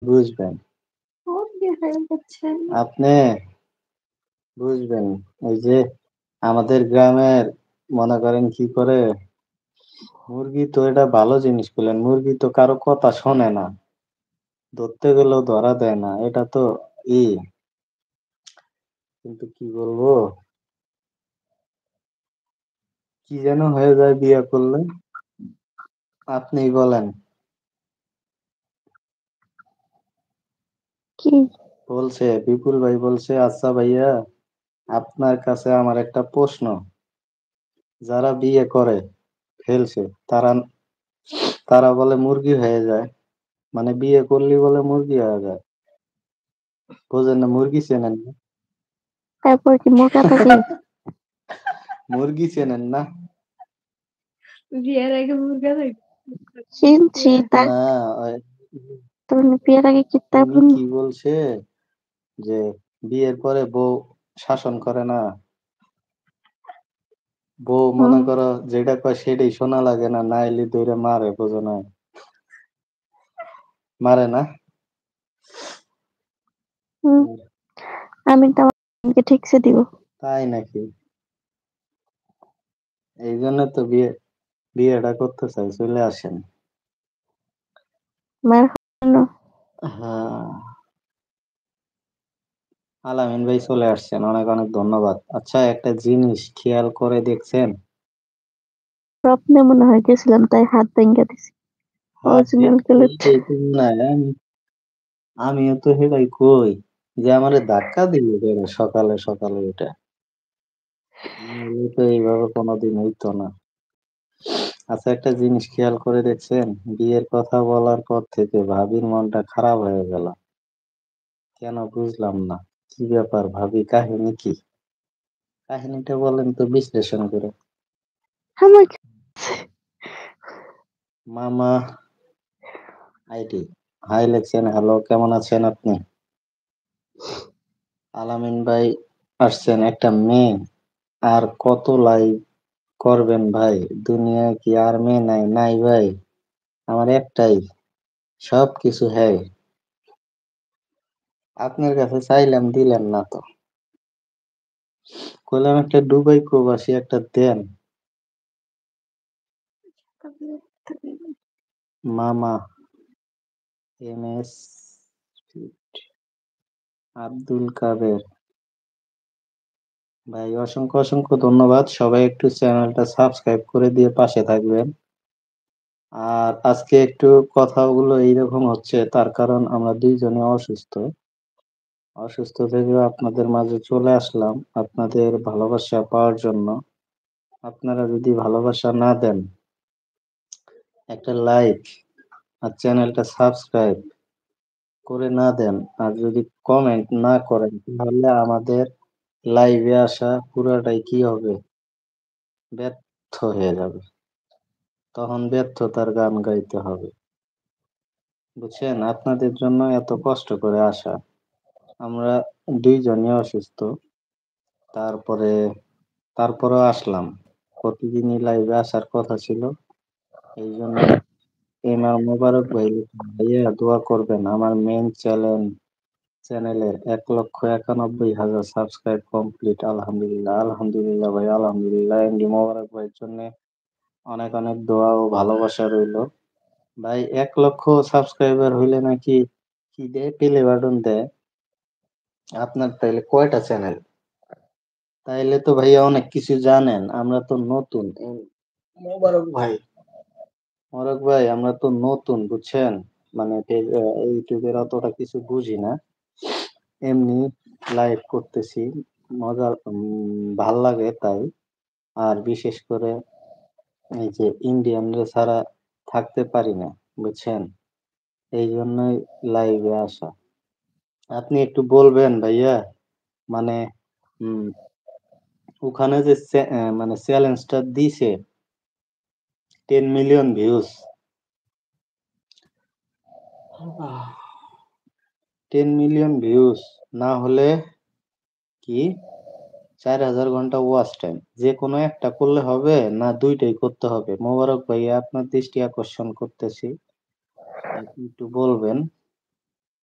বুঝবেন। মুরগি হয়ে যাচ্ছেন। আপনি বুঝবেন, ওই যে আমাদের গ্রামের মনে করেন কি করে, মুরগি তো এটা ভালো জিনিস বললেন, মুরগি তো কারো কথা শোনে না, ধরতে গেলেও ধরা দেয় না, এটা তো ই কিন্তু কি বলবো, কি যেন হয়ে যায় বিয়ে করলে। আপনিই বলেন। কি? বলছে বিপুল ভাই বলছে, আচ্ছা ভাইয়া, আপনার কাছে আমার একটা প্রশ্ন, যারা বিয়ে করে ফেলছে, তারা তারা বলে মুরগি হয়ে যায়, মানে বিয়ে করলি বলে মুরগি হয়ে যায়, বোঝেন না? মুরগি চেনেন না? তারপর কি মুরগা থাকে? মুরগি চেনেন না? বিয়ের আগে মুরগা থাকে? চিনছি তা। না, ওই- তুমি বিয়ের আগে কি উনি তারপর কি বলছে যে বিয়ের পরে বউ শাসন করে না, বউ মনে করো যেটা কয় সেটাই শোনা লাগে না, নাইলে দৌড়ে মারে, বোঝো না? মারে না? হুম, আমি তো আমাকে ঠিকছে দিব। তাই নাকি? এই জন্য তো বিয়েটা করতে চাই, চলে আসেন। মার খাওয়ানো। হ্যাঁ, আলামিন ভাই চলে আসছেন, অনেক অনেক ধন্যবাদ। আচ্ছা, একটা জিনিস খেয়াল করে দেখছেন? স্বপ্নে মনে হয় গেছিলাম, তাই হাত ভেঙে দিছি। হাত অরিজিনাল গেলত। এইটাই তো না, আমিও তো সেটাই কই, যে আমারে ধাক্কা দিল কেন সকালে সকালে এটা, নাহলে তো এইভাবে কোনোদিন হইতো না। আচ্ছা, একটা জিনিস খেয়াল করে দেখছেন? বিয়ের কথা বলার পর থেকে ভাবির মনটা খারাপ হয়ে গেল, কেন বুঝলাম না। কি ব্যাপার ভাবি, কাহিনী কি? কাহিনীটা বলেন তো বিশ্লেষণ করে। আমার মামা আইডি, হাই লেখছেন, হ্যালো কেমন আছেন আপনি? আলামিন ভাই আসছেন, একটা মেয়ে, আর কত লাইভ করবেন ভাই, দুনিয়ায় কি আর মেয়ে নাই? নাই ভাই, আমার একটাই, সব কিছু হ্যাঁ, আপনার কাছে চাইলাম দিলেন না তো, কইলাম একটা দুবাই প্রবাসী একটা দেন। মামা এম এস আব্দুল কাদের ভাই, অসংখ্য অসংখ্য ধন্যবাদ। সবাই একটু চ্যানেলটা সাবস্ক্রাইব করে দিয়ে পাশে থাকবেন। আর আজকে একটু কথাগুলো এইরকম হচ্ছে, তার কারণ আমরা দুইজনে অসুস্থ, অসুস্থ থেকে আপনাদের মাঝে চলে আসলাম আপনাদের ভালোবাসা পাওয়ার জন্য। আপনারা যদি ভালোবাসা না দেন, একটা লাইক আর চ্যানেলটা সাবস্ক্রাইব করে না দেন, আর যদি কমেন্ট না করেন, তাহলে আমাদের লাইভে আসা পুরাটাই কি হবে, ব্যর্থ হয়ে যাবে, তখন ব্যর্থতার গান গাইতে হবে, বুঝছেন? আপনাদের জন্য এত কষ্ট করে আসা, আমরা দুইজনই অসুস্থ, তারপরে তারপরেও আসলাম, প্রতিদিনই লাইভে আসার কথা ছিল। এই জন্য এমআর মোবারক ভাই লিখেন, ভাইয়া দোয়া করবেন আমার মেইন চ্যানেলের 1,91,000 সাবস্ক্রাইব কমপ্লিট। আলহামদুলিল্লাহ, আলহামদুলিল্লাহ ভাই, আলহামদুলিল্লাহ। এমডি মোবারক ভাইয়ের জন্য অনেক অনেক দোয়া ও ভালোবাসা রইলো। ভাই 1 লক্ষ সাবস্ক্রাইবার হইলে নাকি কি দেয়, প্লে বাটন দেয়। আপনার তাইলে কয়টা চ্যানেল? তাইলে তো ভাইয়া অনেক কিছু জানেন, আমরা তো নতুন। মোবারক ভাই, মোবারক ভাই, আমরা তো নতুন, বুঝছেন? মানে ইউটিউবের অতটা কিছু বুঝি না, এমনি লাইভ করতেছি, মজা, ভাল লাগে তাই। আর বিশেষ করে এই যে ইন্ডিয়ানরা ছাড়া থাকতে পারি না, বুঝছেন? এই জন্যই লাইভে আসা। আপনি একটু বলবেন ভাইয়া, মানে উম, ওখানে যে মানে চ্যালেঞ্জটা দিছে, 10 মিলিয়ন ভিউজ, 10 মিলিয়ন ভিউজ না হলে কি 4,000 ঘন্টা ওয়াচ টাইম, যে কোনো একটা করলে হবে না দুইটাই করতে হবে? মোবারক ভাইয়া, আপনার দৃষ্টি আকর্ষণ করতেছি, আপনি একটু বলবেন।